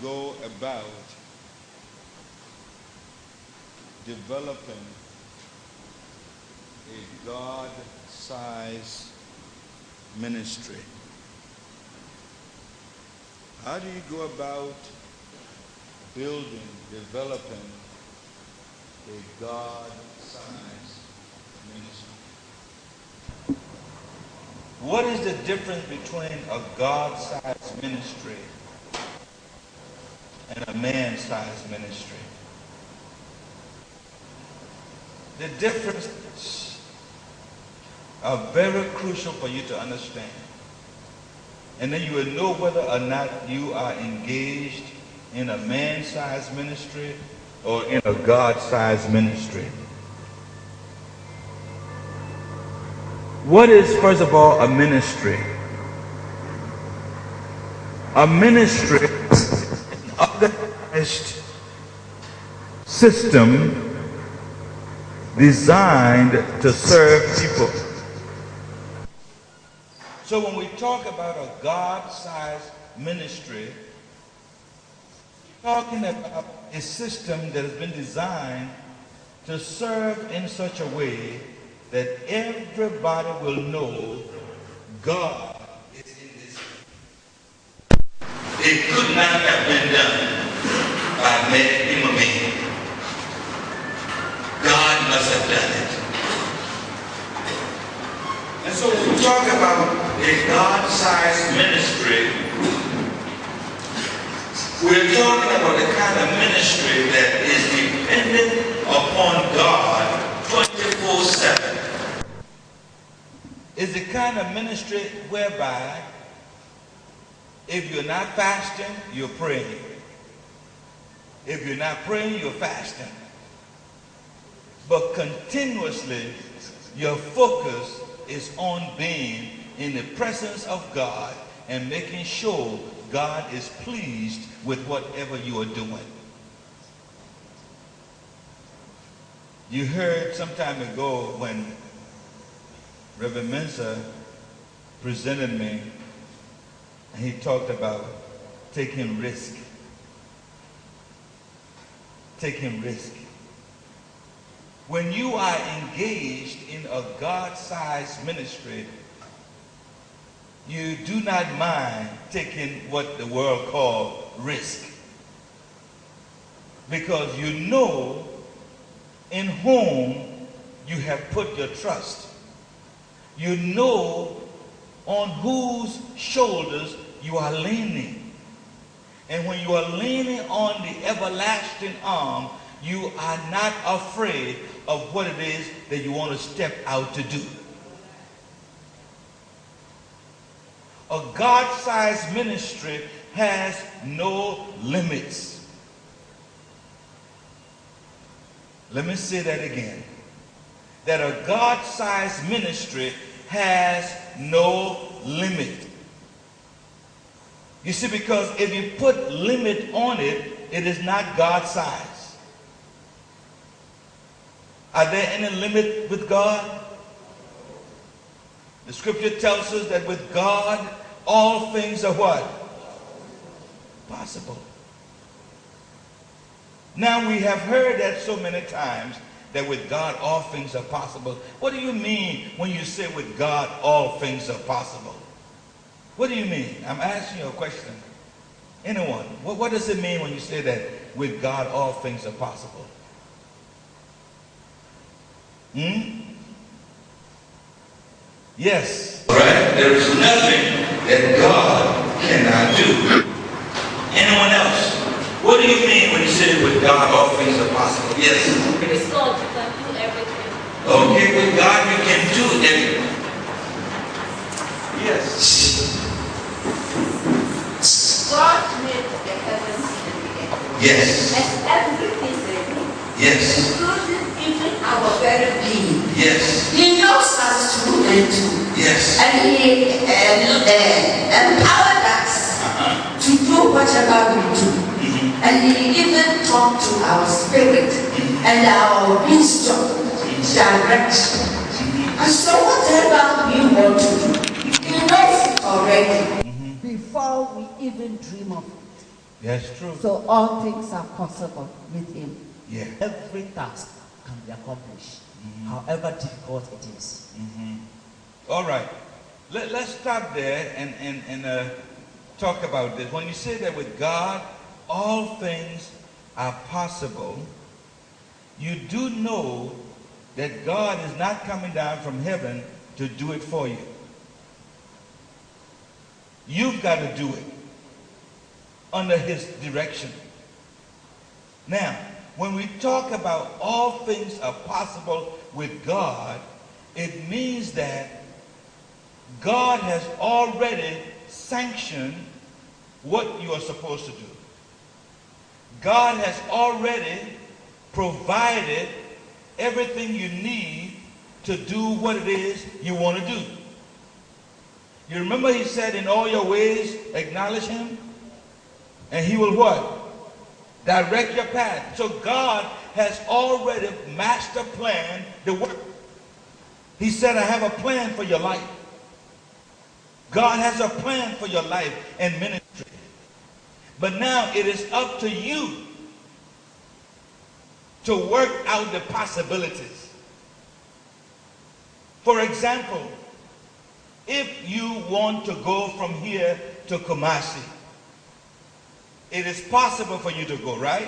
go about developing a God-sized ministry? How do you go about building, developing a God-sized ministry? What is the difference between a God-sized ministry and a man-sized ministry? The differences are very crucial for you to understand. And then you will know whether or not you are engaged in a man-sized ministry or in a God-sized ministry. What is, first of all, a ministry? A ministry is an organized system designed to serve people. So when we talk about a God-sized ministry, we're talking about a system that has been designed to serve in such a way that everybody will know God is in this. It could not have been done by man. God must have done it. And so when we talk about a God-sized ministry, we're talking about the kind of ministry that is dependent upon God 24/7. It's the kind of ministry whereby if you're not fasting, you're praying. If you're not praying, you're fasting. But continuously, your focus is on being in the presence of God and making sure God is pleased with whatever you are doing. You heard some time ago when Reverend Mensah presented me, and he talked about taking risk. Taking risk. When you are engaged in a God-sized ministry, you do not mind taking what the world calls risk. Because you know in whom you have put your trust. You know on whose shoulders you are leaning. And when you are leaning on the everlasting arm, you are not afraid of what it is that you want to step out to do. A God-sized ministry has no limits. Let me say that again. That a God-sized ministry has no limit. You see, because if you put limit on it, it is not God-sized. Are there any limit with God? The scripture tells us that with God, all things are what? Possible. Now we have heard that so many times, that with God all things are possible. What do you mean when you say with God all things are possible? What do you mean? I'm asking you a question. Anyone, what does it mean when you say that with God all things are possible? Yes. Right? There is nothing that God cannot do. Anyone else? What do you mean when you say with God all things are possible? Yes. With God you can do everything. Okay, with God you can do everything. Yes. God made the heavens and the earth. Yes. And everything they made. Yes. Including even our very being. Yes. He knows us through and through. Yes. And He empowered us to do whatever we do. And He even talked to our spirit and our wisdom, direction. And so whatever we want to do, He knows it already before we even dream of it. That's true. So all things are possible with him. Yeah. Every task can be accomplished, however difficult it is. All right. Let's stop there and talk about this. When you say that with God, all things are possible, you do know that God is not coming down from heaven to do it for you. You've got to do it under his direction. Now, when we talk about all things are possible with God, it means that God has already sanctioned what you are supposed to do. God has already provided everything you need to do what it is you want to do. You remember he said, in all your ways, acknowledge him, and he will what? Direct your path. So God has already master planned the work. He said, I have a plan for your life. God has a plan for your life and ministry. But now it is up to you to work out the possibilities. For example, if you want to go from here to Kumasi, it is possible for you to go, right?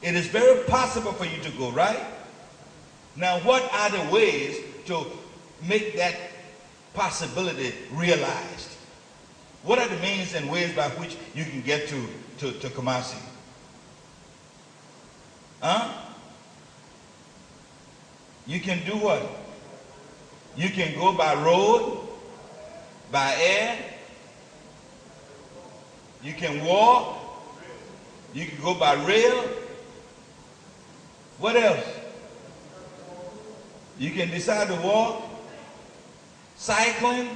It is very possible for you to go, right? Now, what are the ways to make that possibility realized? What are the means and ways by which you can get to Kumasi? Huh? You can do what? You can go by road, by air. You can walk. You can go by rail. What else? You can decide to walk. Cycling.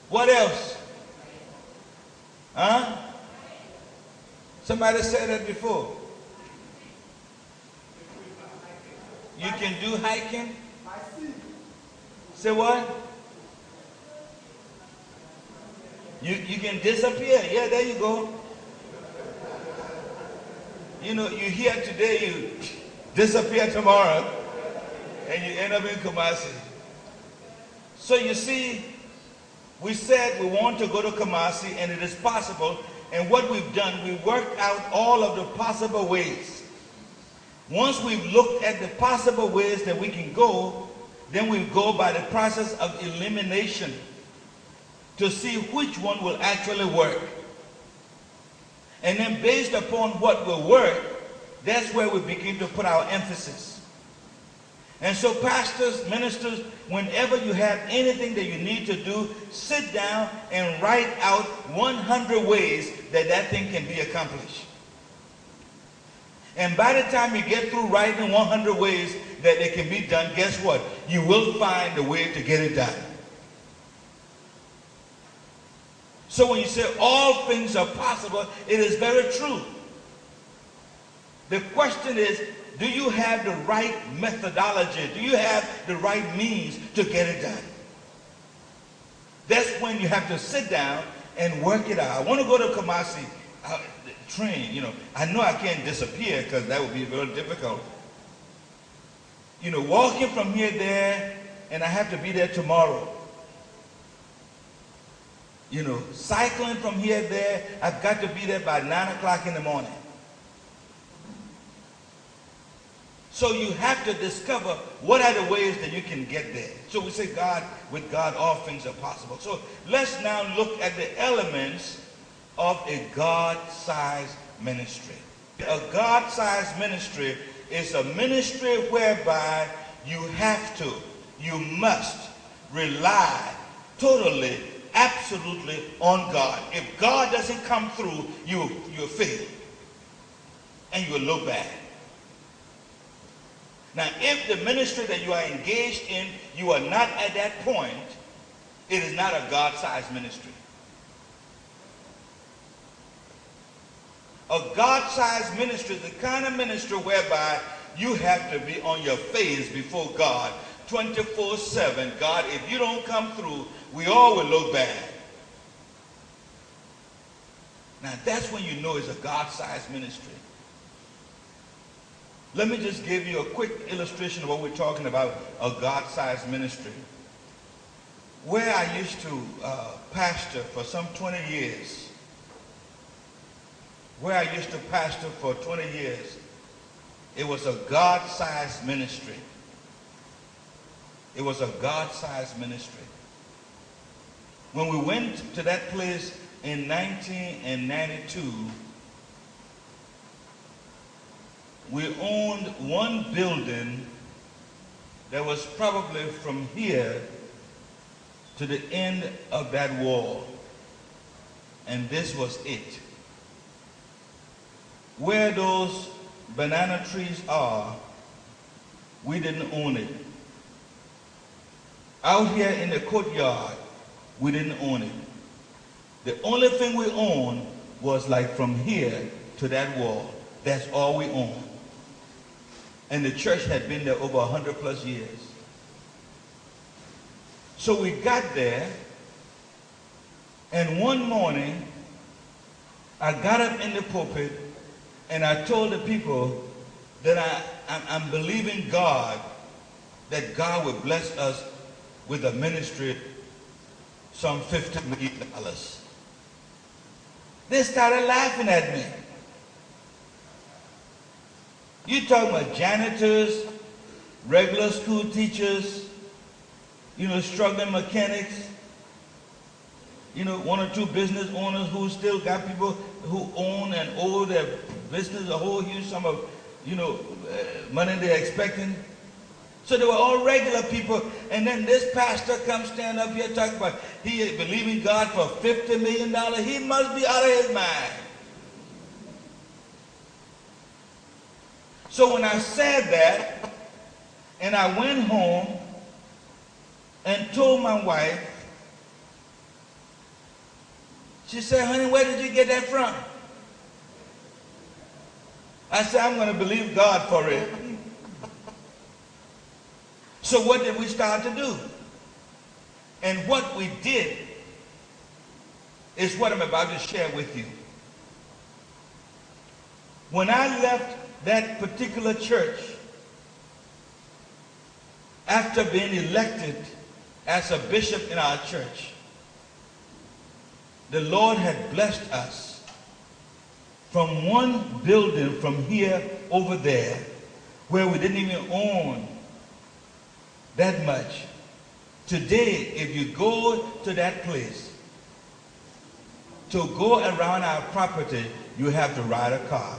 What else? Huh? Somebody said that before. You can do hiking. Say what? You can disappear. Yeah, there you go. You know, you here today, you disappear tomorrow, and you end up in Kumasi. So you see, we said we want to go to Kumasi, and it is possible. And what we've done, we worked out all of the possible ways. Once we've looked at the possible ways that we can go, then we go by the process of elimination to see which one will actually work. And then based upon what will work, that's where we begin to put our emphasis. And so pastors, ministers, whenever you have anything that you need to do, sit down and write out 100 ways that that thing can be accomplished. And by the time you get through writing 100 ways that it can be done, guess what? You will find a way to get it done. So when you say all things are possible, it is very true. The question is, do you have the right methodology? Do you have the right means to get it done? That's when you have to sit down and work it out. I want to go to Kumasi, train, you know. I know I can't disappear because that would be very difficult. You know, walking from here there, and I have to be there tomorrow. You know, cycling from here there, I've got to be there by 9 o'clock in the morning. So you have to discover what are the ways that you can get there. So we say, God, with God, all things are possible. So let's now look at the elements of a God-sized ministry. A God-sized ministry is a ministry whereby you must rely totally, absolutely on God. If God doesn't come through, you'll fail. And you will look bad. Now, if the ministry that you are engaged in, you are not at that point, it is not a God-sized ministry. A God-sized ministry is the kind of ministry whereby you have to be on your face before God 24/7. God, if you don't come through, we all will look bad. Now that's when you know it's a God-sized ministry. Let me just give you a quick illustration of what we're talking about, a God-sized ministry. Where I used to pastor for some 20 years, it was a God-sized ministry. It was a God-sized ministry. When we went to that place in 1992, we owned one building that was probably from here to the end of that wall. And this was it. Where those banana trees are, we didn't own it. Out here in the courtyard, we didn't own it. The only thing we owned was like from here to that wall. That's all we owned. And the church had been there over 100+ years. So we got there, and one morning, I got up in the pulpit and I told the people that I'm believing God, that God would bless us with a ministry, some $50 million. They started laughing at me. You talking about janitors, regular school teachers, struggling mechanics, 1 or 2 business owners who still got people who own and owe their business a whole huge sum of, money they're expecting. So they were all regular people, and then this pastor comes stand up here talking about he believing God for $50 million. He must be out of his mind. So when I said that, and I went home and told my wife, she said, honey, where did you get that from? I said, I'm going to believe God for it. So what did we start to do? And what we did is what I'm about to share with you. When I left that particular church, after being elected as a bishop in our church, the Lord had blessed us from one building from here over there, where we didn't even own that much. Today, if you go to that place, to go around our property, you have to ride a car.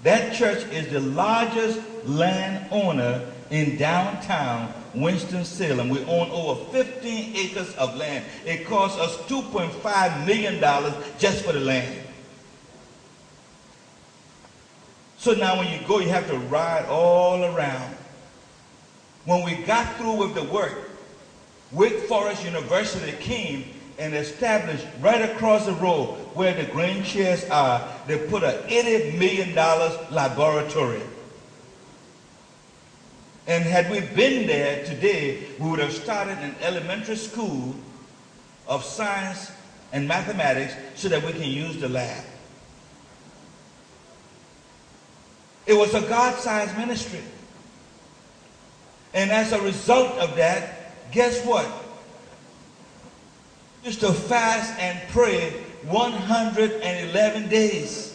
That church is the largest landowner in downtown Winston-Salem. We own over 15 acres of land. It cost us $2.5 million just for the land. So now when you go, you have to ride all around. When we got through with the work, Wake Forest University came and established right across the road where the green chairs are, they put an $80 million laboratory. And had we been there today, we would have started an elementary school of science and mathematics so that we can use the lab. It was a God-sized ministry. And as a result of that, guess what? Just to fast and pray 111 days.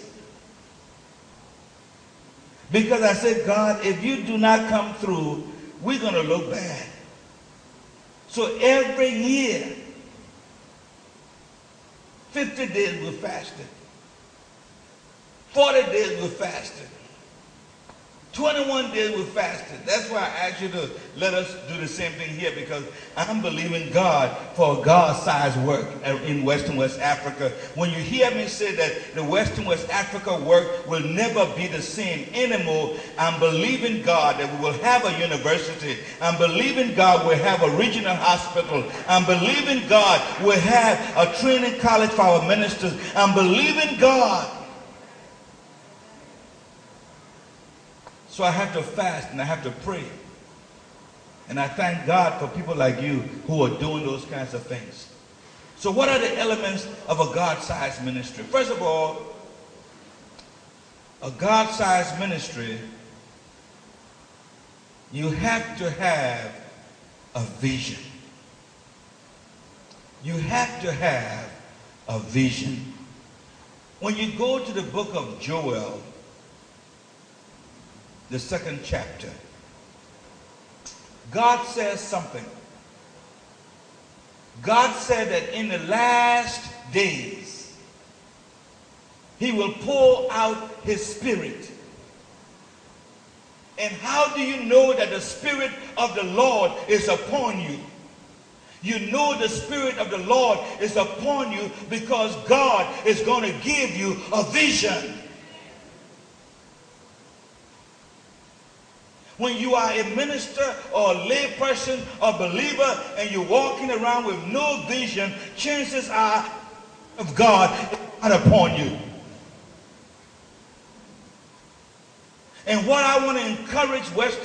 Because I said, God, if you do not come through, we're going to look bad. So every year, 50 days we fasted. 40 days we fasted. 21 days we fasted. That's why I asked you to let us do the same thing here, because I'm believing God for a God-sized work in Western West Africa. When you hear me say that the Western West Africa work will never be the same anymore, I'm believing God that we will have a university. I'm believing God we'll have a regional hospital. I'm believing God we'll have a training college for our ministers. I'm believing God. So I have to fast and I have to pray. And I thank God for people like you who are doing those kinds of things. So what are the elements of a God-sized ministry? First of all, a God-sized ministry, you have to have a vision. You have to have a vision. When you go to the book of Joel, the 2nd chapter, God says something. God said that in the last days, he will pour out his spirit. And how do you know that the spirit of the Lord is upon you? You know the spirit of the Lord is upon you because God is going to give you a vision. When you are a minister or a lay person or believer and you're walking around with no vision, chances are of God is not upon you. And what I want to encourage West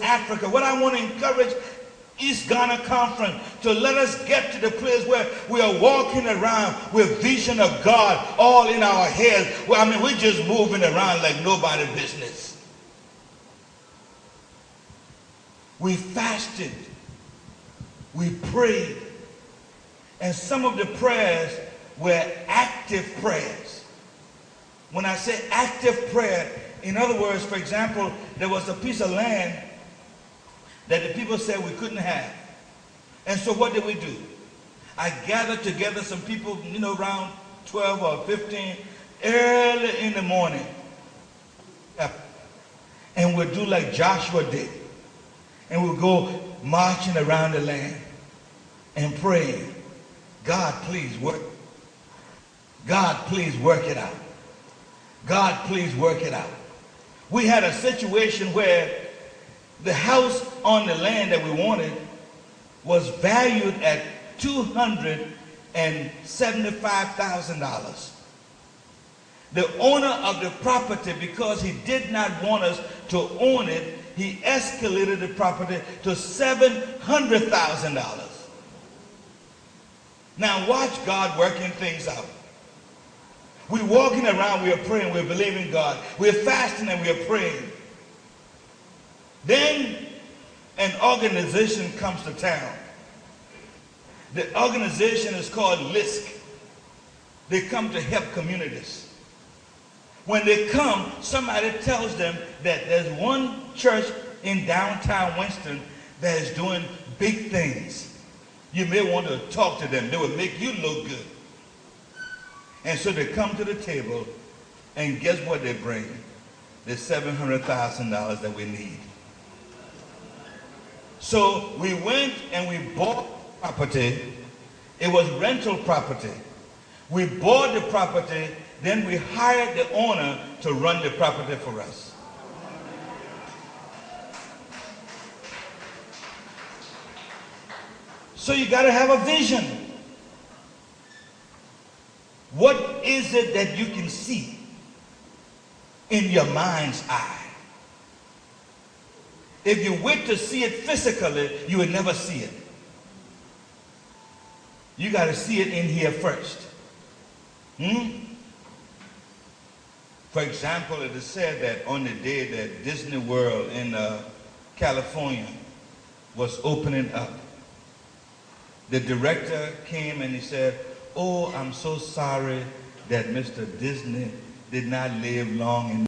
Africa, what I want to encourage East Ghana Conference, to let us get to the place where we are walking around with vision of God all in our heads. Well, I mean, we're just moving around like nobody's business. We fasted, we prayed, and some of the prayers were active prayers. When I say active prayer, in other words, for example, there was a piece of land that the people said we couldn't have. And so what did we do? I gathered together some people, around 12 or 15, early in the morning. And we'll do like Joshua did. And we'll go marching around the land and praying, God, please work. God, please work it out. God, please work it out. We had a situation where the house on the land that we wanted was valued at $275,000. The owner of the property, because he did not want us to own it, he escalated the property to $700,000. Now watch God working things out. We're walking around, we are praying, we're believing God. We're fasting and we are praying. Then an organization comes to town. The organization is called LISC. They come to help communities. When they come, somebody tells them that there's one church in downtown Winston that is doing big things. You may want to talk to them. They will make you look good. And so they come to the table, and guess what they bring? The $700,000 that we need. So we went and we bought property. It was rental property. We bought the property, then we hired the owner to run the property for us. So you got to have a vision. What is it that you can see in your mind's eye? If you wait to see it physically, you will never see it. You got to see it in here first. For example, it is said that on the day that Disney World in California was opening up, the director came and he said, "Oh, I'm so sorry that Mr. Disney did not live long in